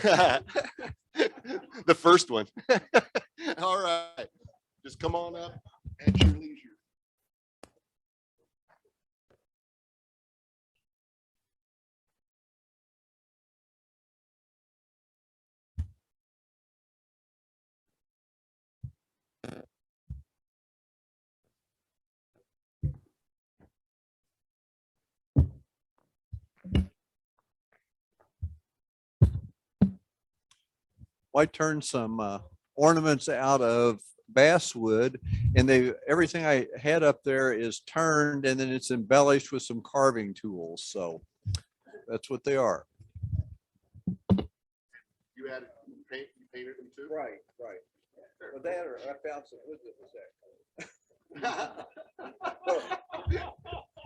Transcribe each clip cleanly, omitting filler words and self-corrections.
The first one. All right. Just come on up at your leisure. I turned some ornaments out of basswood, and everything I had up there is turned, and then it's embellished with some carving tools. So that's what they are. You added paint, you painted them too? Right. Well, that or I found some wood that was that color.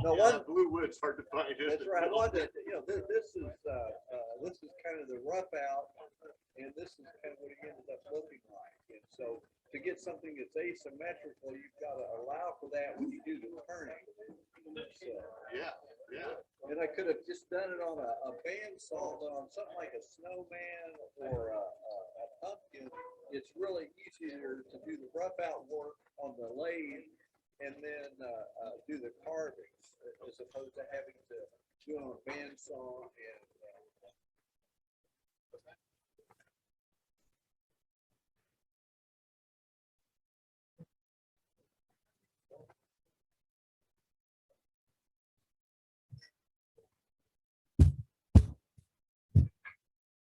No, Yeah, blue wood's hard to find. That's right. I wanted, this is kind of the rough out, and this is kind of what it ended up looking like. And so to get something that's asymmetrical, you've got to allow for that when you do the turning. So, yeah. And I could have just done it on a bandsaw, but on something like a snowman or a pumpkin, it's really easier to do the rough out work on the lathe and then do the carvings as opposed to having to do it on a bandsaw and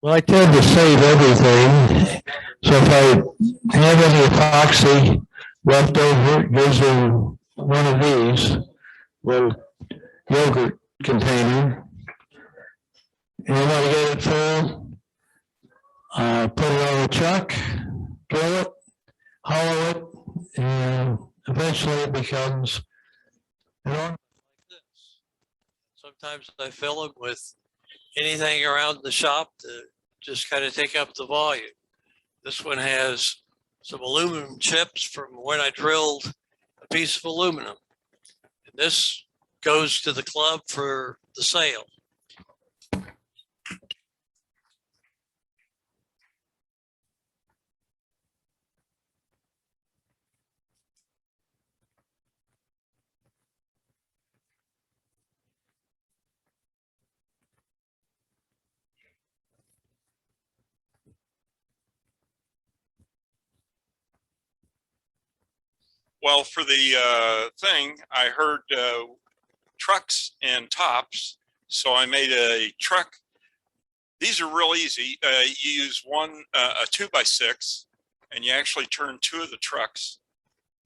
Well, I tend to save everything. So if I have any epoxy left over, it goes in one of these, one yogurt container. And when I get it full, put it on a truck, drill it, hollow it, and eventually it becomes an ornament like this. Sometimes I fill them with anything around the shop to just kind of take up the volume. This one has some aluminum chips from when I drilled a piece of aluminum. And this goes to the club for the sale. Well, for the thing, I heard trucks and tops, so I made a truck. These are real easy. You use a 2x6, and you actually turn two of the trucks,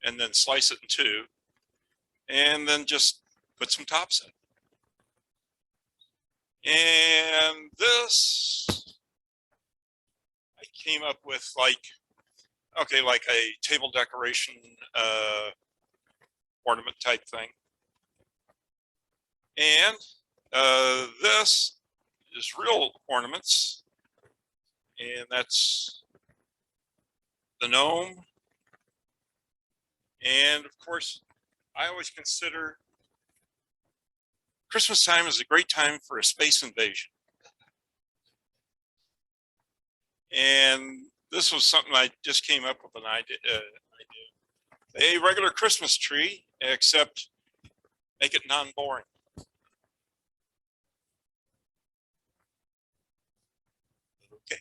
and then slice it in two, and then just put some tops in. And this, I came up with like a table decoration ornament type thing. And this is real ornaments, and that's the gnome. And of course, I always consider Christmas time is a great time for a space invasion. And this was something I just came up with an idea. A regular Christmas tree, except make it non-boring. Okay.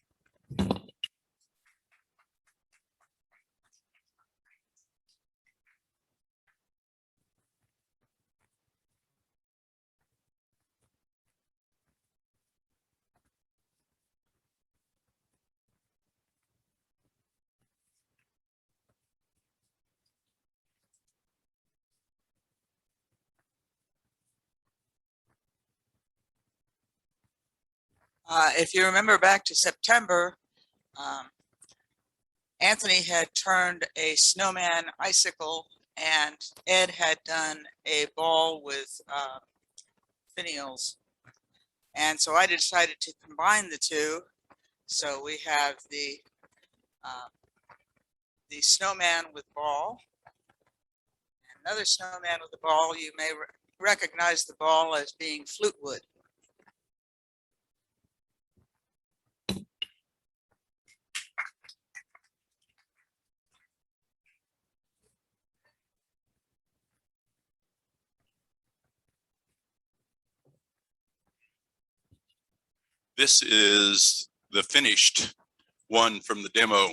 If you remember back to September, Anthony had turned a snowman icicle and Ed had done a ball with finials. And so I decided to combine the two. So we have the snowman with ball, another snowman with the ball. You may recognize the ball as being flute wood. This is the finished one from the demo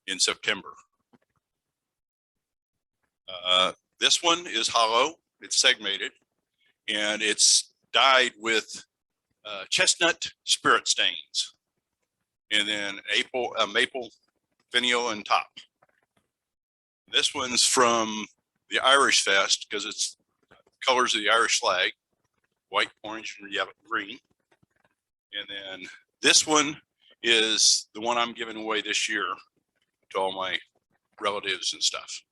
in September. This one is hollow, it's segmented, and it's dyed with chestnut spirit stains, and then maple finial and top. This one's from the Irish Fest because it's colors of the Irish flag, white, orange, and yellow, green. And then this one is the one I'm giving away this year to all my relatives and stuff.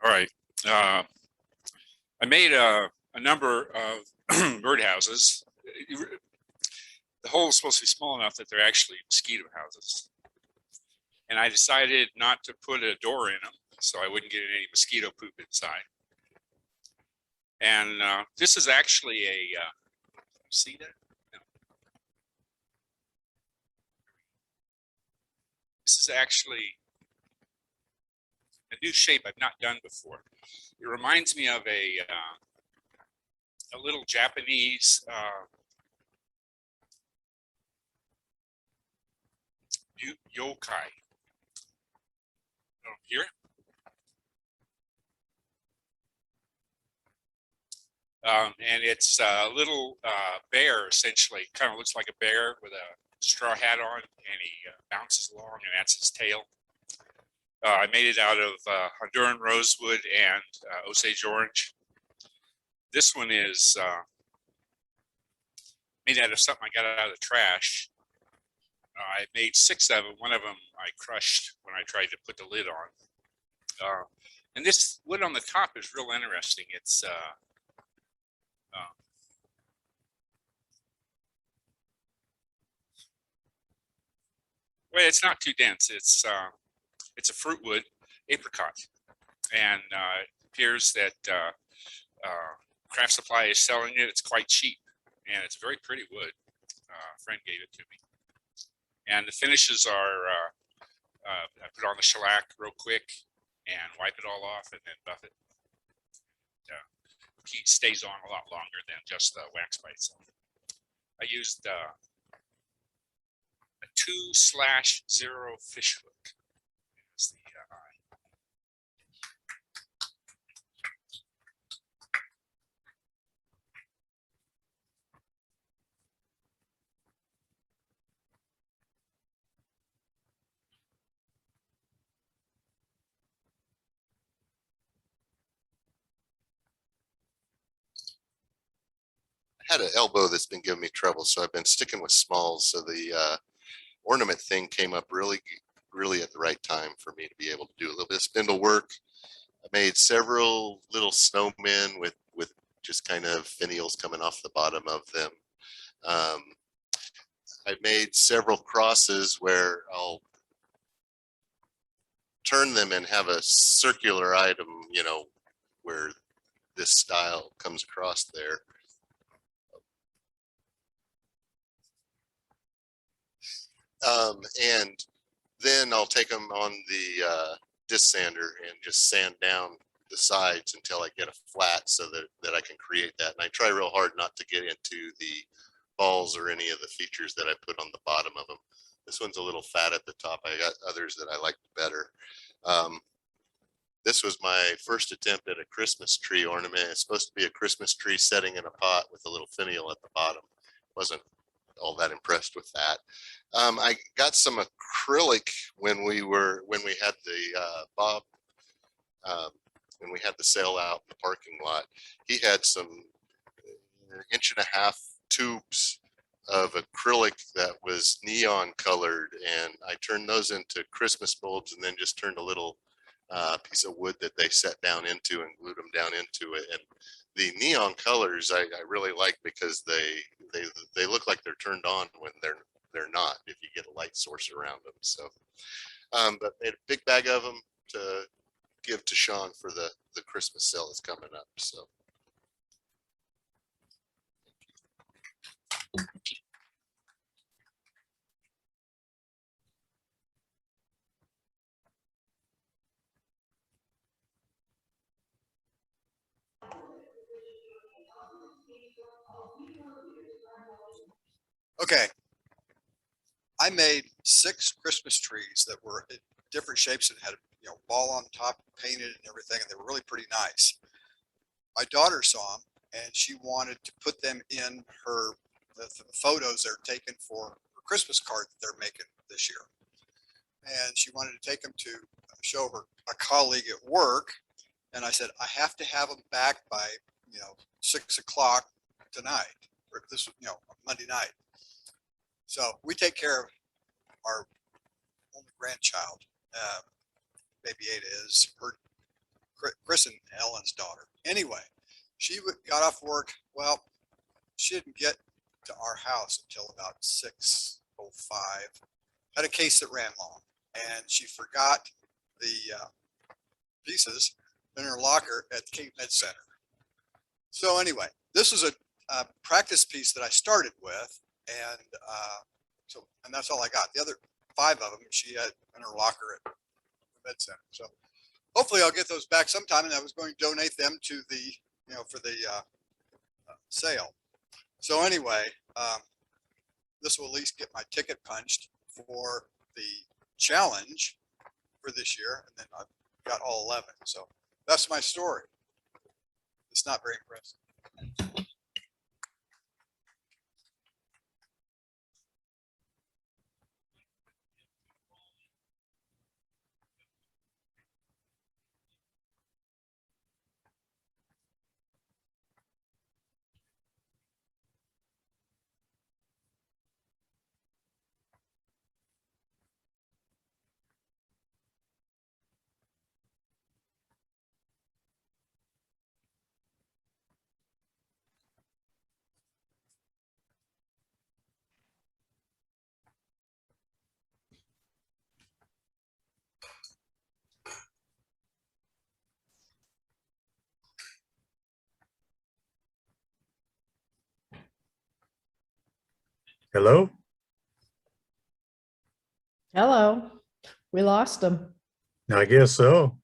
All right. I made a number of birdhouses. The hole is supposed to be small enough that they're actually mosquito houses. And I decided not to put a door in them so I wouldn't get any mosquito poop inside. And this is actually a, see that? No. This is actually a new shape I've not done before. It reminds me of a little Japanese yokai. Oh, here. And it's a little bear, essentially. Kind of looks like a bear with a straw hat on, and he bounces along, and that's his tail. I made it out of Honduran rosewood and Osage orange. This one is made out of something I got out of the trash. I made 6 of them. One of them I crushed when I tried to put the lid on. And this wood on the top is real interesting. It's well, it's not too dense. It's a fruit wood, apricot, and it appears that Craft Supply is selling it. It's quite cheap, and it's very pretty wood. A friend gave it to me, and the finishes are I put on the shellac real quick and wipe it all off, and then buff it. It stays on a lot longer than just the wax by itself. I used a 2/0 fish hook. Is the eye. I had an elbow that's been giving me trouble, so I've been sticking with smalls. So the ornament thing came up really at the right time for me to be able to do a little bit of spindle work. I made several little snowmen with just kind of finials coming off the bottom of them. I made several crosses where I'll turn them and have a circular item, you know, where this style comes across there. And then I'll take them on the disc sander and just sand down the sides until I get a flat so that I can create that. And I try real hard not to get into the balls or any of the features that I put on the bottom of them. This one's a little fat at the top. I got others that I liked better. This was my first attempt at a Christmas tree ornament. It's supposed to be a Christmas tree setting in a pot with a little finial at the bottom. Wasn't all that impressed with that. I got some acrylic when we had the Bob, when we had the sale out in the parking lot. He had some 1.5-inch tubes of acrylic that was neon colored, and I turned those into Christmas bulbs and then just turned a little piece of wood that they set down into and glued them down into it. And the neon colors I really like because they look like they're turned on when they're not, if you get a light source around them. So but made a big bag of them to give to Sean for the Christmas sale that's coming up. So Okay. I made 6 Christmas trees that were in different shapes and had, you know, ball on top, painted and everything, and they were really pretty nice. My daughter saw them and she wanted to put them in the photos they're taken for her Christmas card that they're making this year. And she wanted to take them to show her a colleague at work. And I said, I have to have them back by, 6 o'clock tonight, or this, Monday night. So we take care of our only grandchild. Baby Ada is her, Chris and Ellen's daughter. Anyway, she got off work. Well, she didn't get to our house until about 6:05. Had a case that ran long, and she forgot the pieces in her locker at the Cape Med Center. So anyway, this is a practice piece that I started with, and and that's all I got. The other 5 of them she had in her locker at the Med Center. So hopefully I'll get those back sometime, and I was going to donate them to the, for the sale. So anyway, this will at least get my ticket punched for the challenge for this year, and then I've got all 11. So that's my story. It's not very impressive. Hello? Hello, we lost him. I guess so.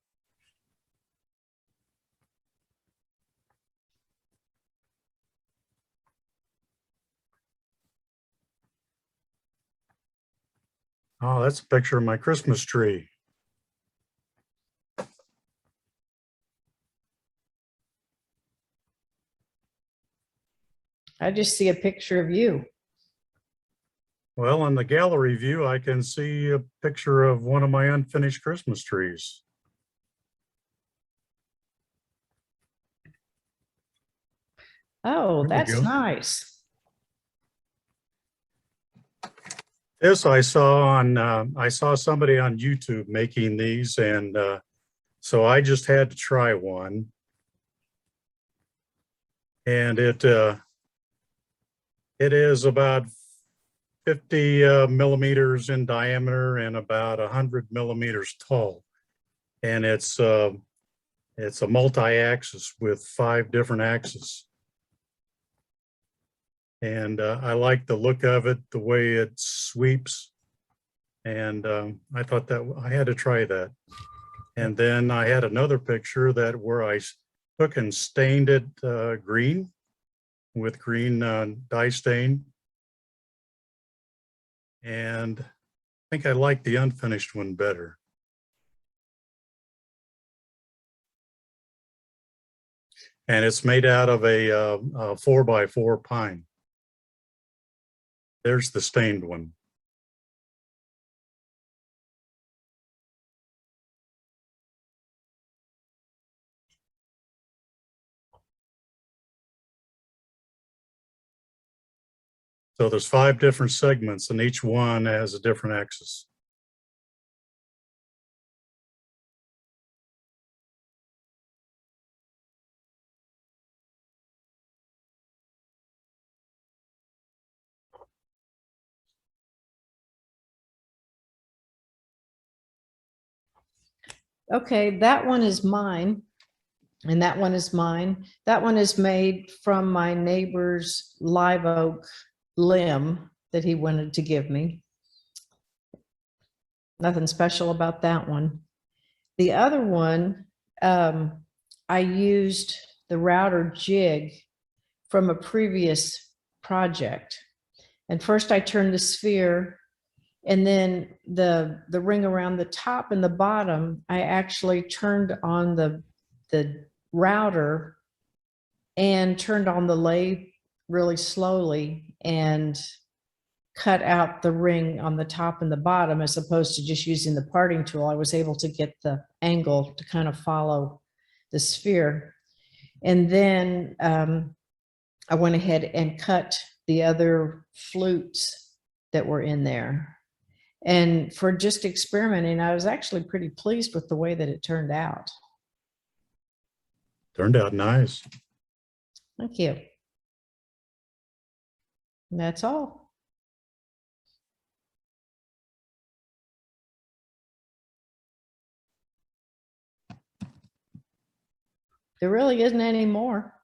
Oh, that's a picture of my Christmas tree. I just see a picture of you. Well, on the gallery view, I can see a picture of one of my unfinished Christmas trees. Oh, There we that's go. nice. This I saw somebody on YouTube making these, and so I just had to try one. And it is about 50 millimeters in diameter and about 100 millimeters tall. And it's a multi-axis with 5 different axes. And I like the look of it, the way it sweeps. And I thought that I had to try that. And then I had another picture where I took and stained it green with green dye stain. And I think I like the unfinished one better. And it's made out of a 4x4 pine. There's the stained one. So there's 5 different segments and each one has a different axis. Okay, that one is mine. And that one is mine. That one is made from my neighbor's live oak limb that he wanted to give me. Nothing special about that one. The other one, I used the router jig from a previous project. And first I turned the sphere, and then the ring around the top and the bottom, I actually turned on the router and turned on the lathe really slowly and cut out the ring on the top and the bottom, as opposed to just using the parting tool. I was able to get the angle to kind of follow the sphere. And then I went ahead and cut the other flutes that were in there. And for just experimenting, I was actually pretty pleased with the way that it turned out. Turned out nice. Thank you. And that's all. There really isn't any more.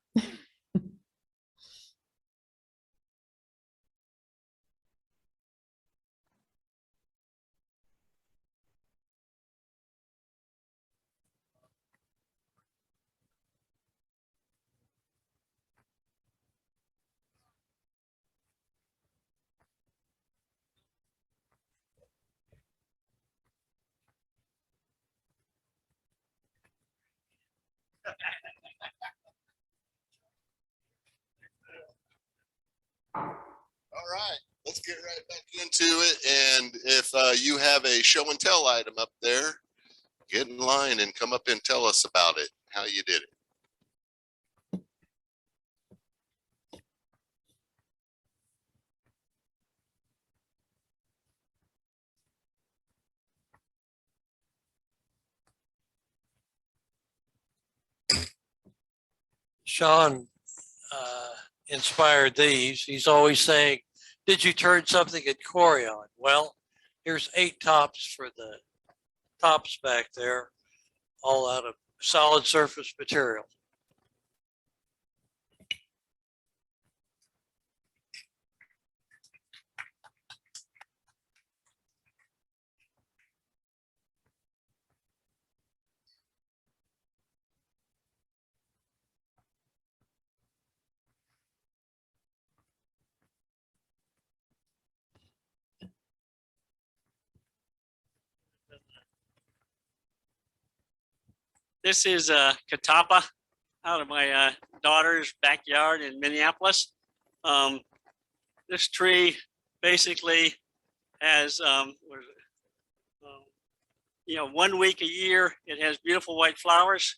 All right, let's get right back into it. And if you have a show and tell item up there, get in line and come up and tell us about it, how you did it. Sean inspired these. He's always saying, did you turn something at Corey on? Well, here's 8 tops for the tops back there, all out of solid surface material. This is a Catawba out of my daughter's backyard in Minneapolis. This tree basically has, 1 week a year, it has beautiful white flowers.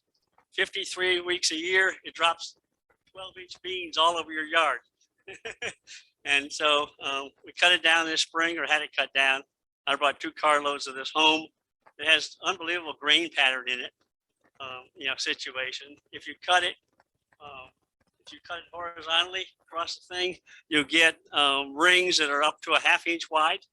53 weeks a year, it drops 12-inch beans all over your yard. And so we cut it down this spring, or had it cut down. I brought 2 carloads of this home. It has unbelievable grain pattern in it. Situation. If you cut it horizontally across the thing, you get rings that are up to a 1/2 inch wide.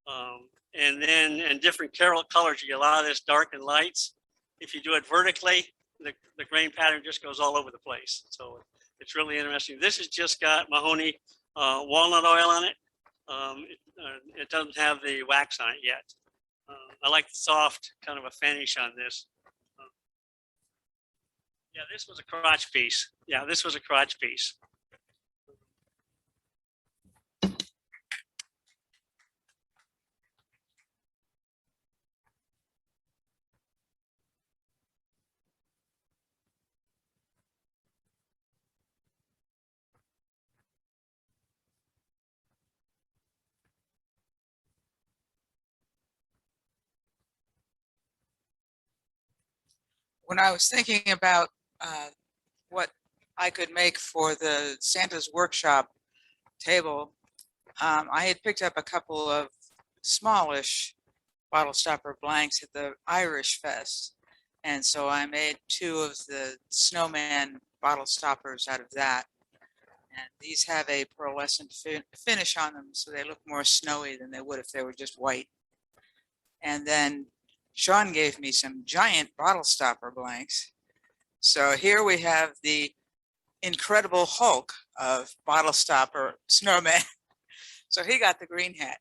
And then in different colors, you get a lot of this dark and lights. If you do it vertically, the grain pattern just goes all over the place. So it's really interesting. This has just got mahogany walnut oil on it. It doesn't have the wax on it yet. I like the soft kind of a finish on this. Yeah, this was a crotch piece. Yeah, this was a crotch piece. When I was thinking about what I could make for the Santa's workshop table, I had picked up a couple of smallish bottle stopper blanks at the Irish Fest. And so I made 2 of the Snowman bottle stoppers out of that. And these have a pearlescent finish on them, so they look more snowy than they would if they were just white. And then Sean gave me some giant bottle stopper blanks. So here we have the Incredible Hulk of bottle stopper snowman. So he got the green hat.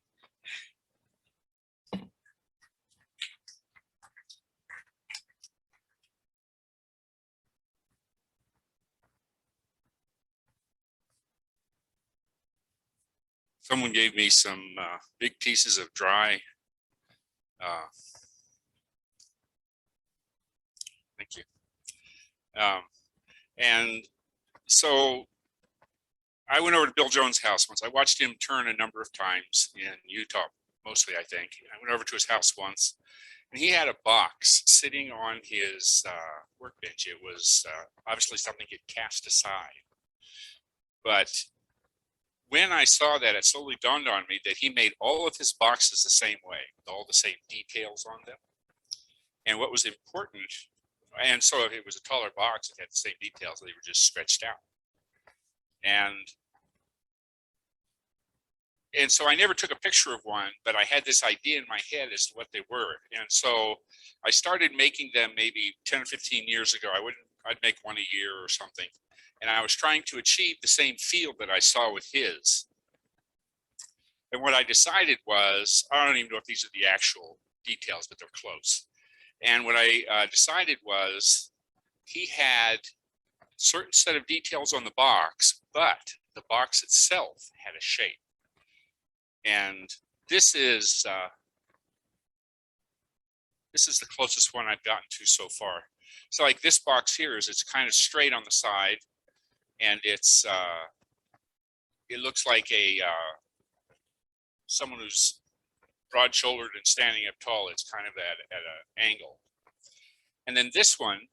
someone gave me some big pieces of dry. Thank you. And so I went over to Bill Jones' house once. I watched him turn a number of times in Utah, mostly, I think. I went over to his house once, and he had a box sitting on his workbench. It was obviously something he'd cast aside. But when I saw that, it slowly dawned on me that he made all of his boxes the same way, with all the same details on them. And what was important, and so if it was a taller box, it had the same details, they were just stretched out. And so I never took a picture of one, but I had this idea in my head as to what they were. And so I started making them maybe 10 or 15 years ago. I'd make one a year or something. And I was trying to achieve the same feel that I saw with his. And what I decided was, I don't even know if these are the actual details, but they're close. And what I decided was he had a certain set of details on the box, but the box itself had a shape. And this is the closest one I've gotten to so far. So like this box here it's kind of straight on the side, and it looks like someone who's broad-shouldered and standing up tall. It's kind of at an angle. And then this one,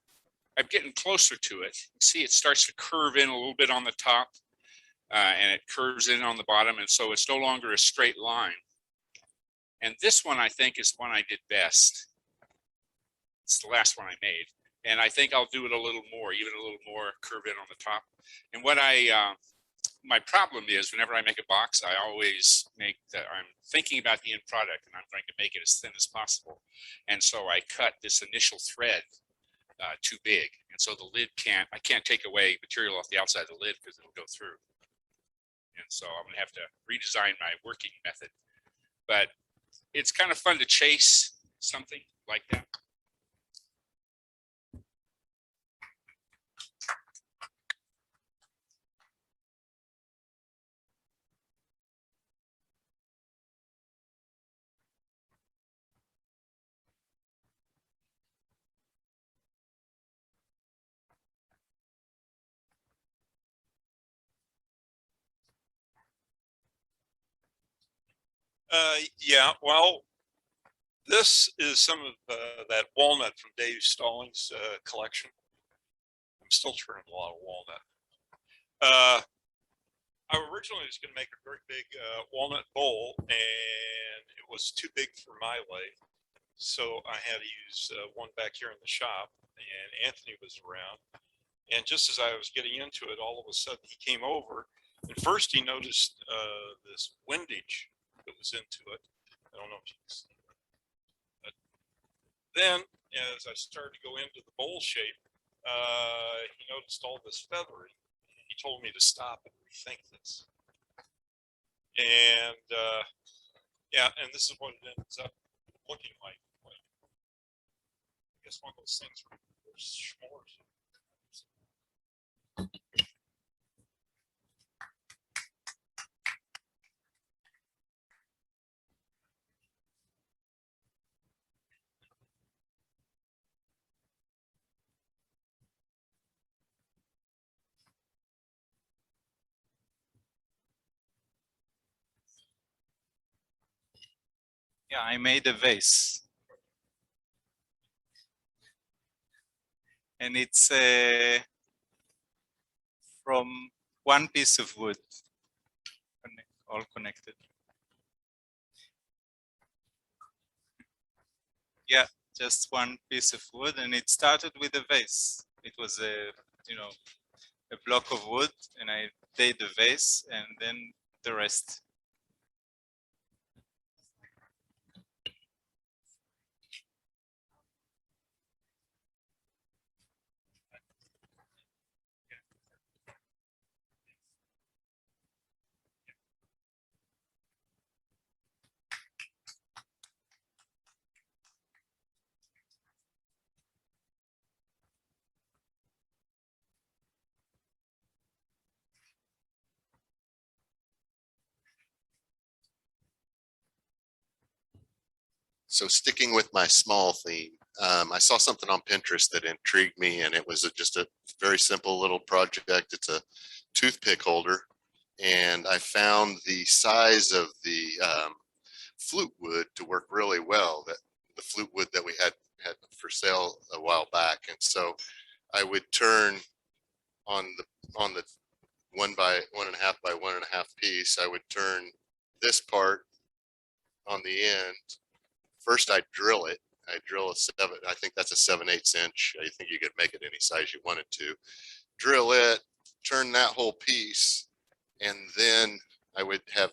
I'm getting closer to it. You see, it starts to curve in a little bit on the top, and it curves in on the bottom, and so it's no longer a straight line. And this one, I think, is the one I did best. It's the last one I made, and I think I'll do it a little more, even a little more curve in on the top. And what my problem is, whenever I make a box, I always I'm thinking about the end product, and I'm trying to make it as thin as possible. And so I cut this initial thread too big, and so the lid I can't take away material off the outside of the lid because it'll go through. And so I'm gonna have to redesign my working method. But it's kind of fun to chase something like that. Yeah, well, this is some of that walnut from Dave Stallings' collection. I'm still turning a lot of walnut. I originally was going to make a very big walnut bowl, and it was too big for my lathe. So I had to use one back here in the shop, and Anthony was around. And just as I was getting into it, all of a sudden he came over. And first he noticed this windage that was into it. I don't know if you can see that. But then as I started to go into the bowl shape, he noticed all this feathering. He told me to stop and rethink this. And yeah, and this is what it ends up looking like. I guess one of those things where there's s'mores. Yeah, I made a vase. And it's from one piece of wood, all connected. Yeah, just one piece of wood, and it started with a vase. It was a block of wood, and I made the vase, and then the rest. So sticking with my small theme, I saw something on Pinterest that intrigued me, and it was just a very simple little project. It's a toothpick holder, and I found the size of the flute wood to work really well. That the flute wood that we had for sale a while back, and so I would turn on the 1 by 1.5 by 1.5 piece. I would turn this part on the end. First, I drill it. I drill a 7. I think that's a 7/8 inch. I think you could make it any size you wanted to. Drill it, turn that whole piece, and then I would have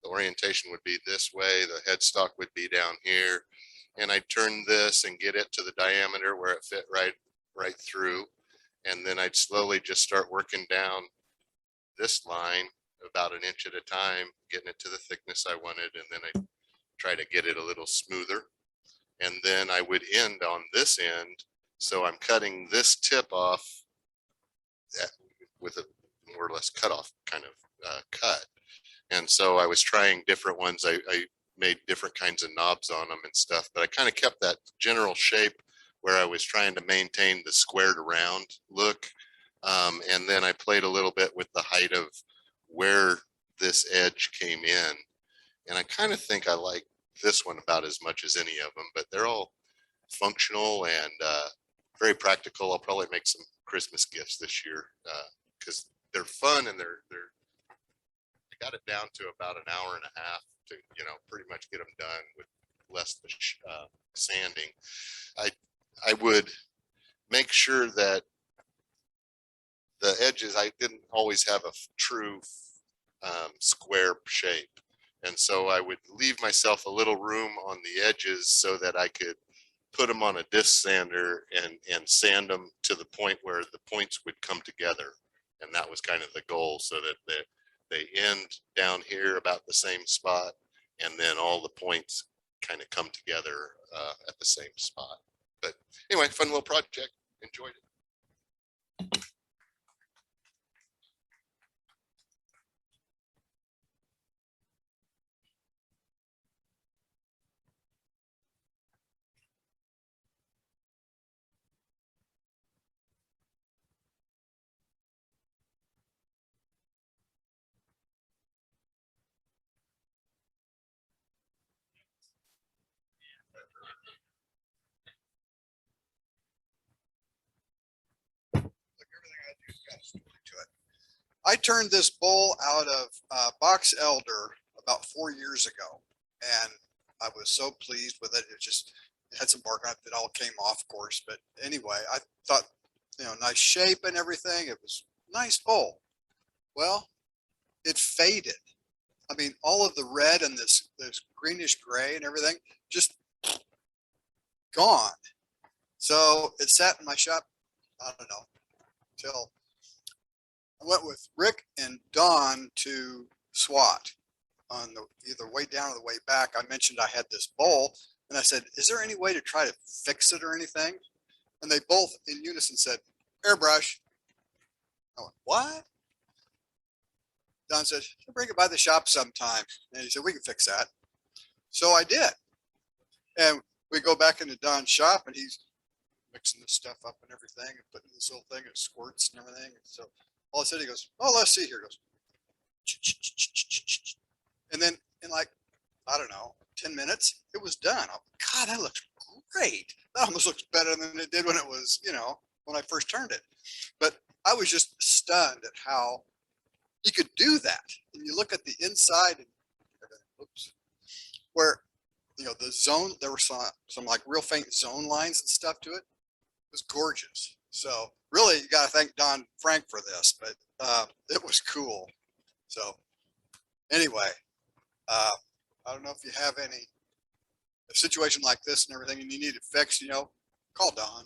the orientation would be this way. The headstock would be down here, and I'd turn this and get it to the diameter where it fit right through, and then I'd slowly just start working down this line about 1 inch at a time, getting it to the thickness I wanted, and then I'd try to get it a little smoother. And then I would end on this end. So I'm cutting this tip off with a more or less cut off kind of cut. And so I was trying different ones. I made different kinds of knobs on them and stuff, but I kind of kept that general shape where I was trying to maintain the squared around look. And then I played a little bit with the height of where this edge came in. And I kind of think I like this one about as much as any of them, but they're all functional and very practical. I'll probably make some Christmas gifts this year because they're fun, and I got it down to about 1.5 hours to, pretty much get them done with less sanding. I would make sure that the edges, I didn't always have a true square shape. And so I would leave myself a little room on the edges so that I could put them on a disc sander and sand them to the point where the points would come together. And that was kind of the goal, so that they end down here about the same spot, and then all the points kind of come together at the same spot. But anyway, fun little project. Enjoyed it. I turned this bowl out of box elder about 4 years ago, and I was so pleased with it. It had some bark on it that all came off, of course. But anyway, I thought, nice shape and everything. It was a nice bowl. Well, it faded. I mean, all of the red and this greenish gray and everything just gone. So it sat in my shop, I don't know, till I went with Rick and Don to SWAT on the either way down or the way back. I mentioned I had this bowl, and I said, is there any way to try to fix it or anything? And they both in unison said, airbrush. I went, what? Don said, bring it by the shop sometime. And he said, we can fix that. So I did. And we go back into Don's shop, and he's mixing this stuff up and everything and putting this little thing, it squirts and everything. And so all of a sudden he goes, oh, let's see here. He goes, and then in like, I don't know, 10 minutes, it was done. Oh, God, that looks great. That almost looks better than it did when it was, when I first turned it. But I was just stunned at how you could do that. And you look at the inside and oops, where, the zone, there were some like real faint zone lines and stuff to it. It was gorgeous. So really, you got to thank Don Frank for this, but it was cool. So anyway, I don't know if you have a situation like this and everything, and you need it fixed, call Don.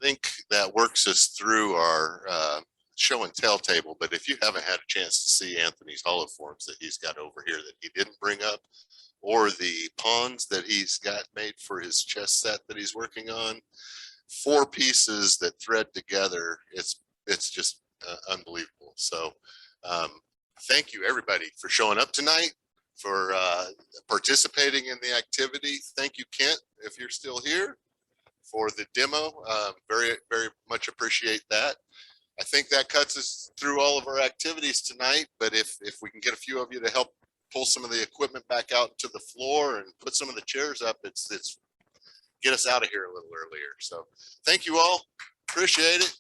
Think that works us through our show and tell table. But if you haven't had a chance to see Anthony's hollow forms that he's got over here that he didn't bring up, or the pawns that he's got made for his chess set that he's working on. 4 pieces that thread together. It's just unbelievable. So thank you everybody for showing up tonight, for participating in the activity. Thank you, Kent, if you're still here, for the demo. Very, very much appreciate that. I think that cuts us through all of our activities tonight, but if we can get a few of you to help pull some of the equipment back out to the floor and put some of the chairs up, it's get us out of here a little earlier. So thank you all. Appreciate it.